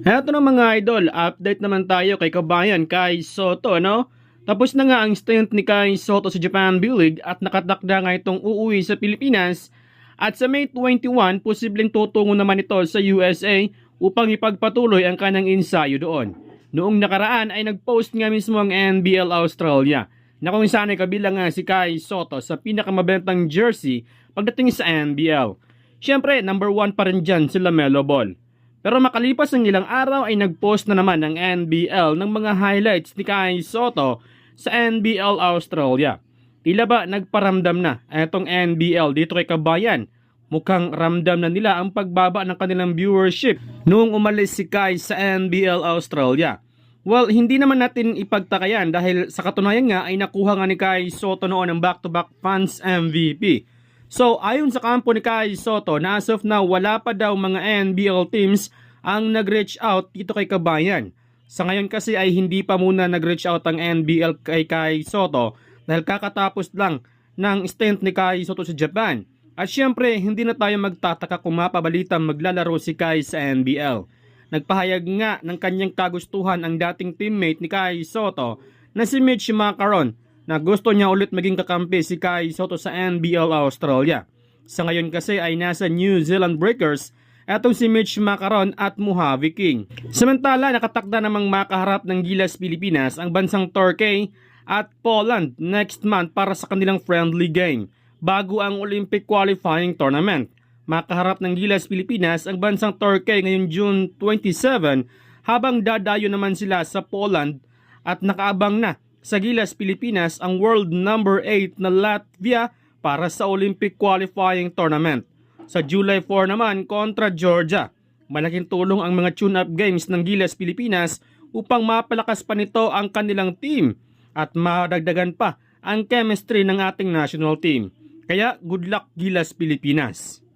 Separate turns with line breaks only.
Eto na mga idol, update naman tayo kay kabayan Kai Sotto, no? Tapos na nga ang stint ni Kai Sotto sa Japan B-League at nakatakda nga itong uuwi sa Pilipinas. At sa May 21, posibleng tutungo naman ito sa USA upang ipagpatuloy ang kanyang ensayo doon. Noong nakaraan ay nagpost nga mismo ang NBL Australia na kung saan ay kabilang nga si Kai Sotto sa pinakamabentang jersey pagdating sa NBL. Siyempre, number 1 pa rin dyan si LaMelo Ball. Pero makalipas ng ilang araw ay nagpost na naman ng NBL ng mga highlights ni Kai Sotto sa NBL Australia. Tila ba nagparamdam na itong NBL dito kay kabayan? Mukhang ramdam na nila ang pagbaba ng kanilang viewership noong umalis si Kai sa NBL Australia. Well, hindi naman natin ipagtakayan dahil sa katunayan nga ay nakuha nga ni Kai Sotto noon ang back-to-back Fans MVP. So, ayon sa kampo ni Kai Sotto, na as of now, wala pa daw mga NBL teams ang nag-reach out dito kay kabayan. Sa ngayon kasi ay hindi pa muna nag-reach out ang NBL kay Kai Sotto dahil kakatapos lang ng stint ni Kai Sotto sa Japan. At syempre, hindi na tayo magtataka kung mapabalitang maglalaro si Kai sa NBL. Nagpahayag nga ng kanyang kagustuhan ang dating teammate ni Kai Sotto na si Mitch Macaron na gusto niya ulit maging kakampi si Kai Sotto sa NBL Australia. Sa ngayon kasi ay nasa New Zealand Breakers etong si Mitch Macaron at Mojave King. Samantala, nakatakda namang makaharap ng Gilas Pilipinas ang bansang Turkey at Poland next month para sa kanilang friendly game bago ang Olympic qualifying tournament. Makaharap ng Gilas Pilipinas ang bansang Turkey ngayong June 27 habang dadayo naman sila sa Poland at nakaabang na sa Gilas Pilipinas ang world number 8 na Latvia para sa Olympic qualifying tournament. Sa July 4 naman kontra Georgia. Malaking tulong ang mga tune-up games ng Gilas Pilipinas upang mapalakas pa nito ang kanilang team at madagdagan pa ang chemistry ng ating national team. Kaya good luck Gilas Pilipinas!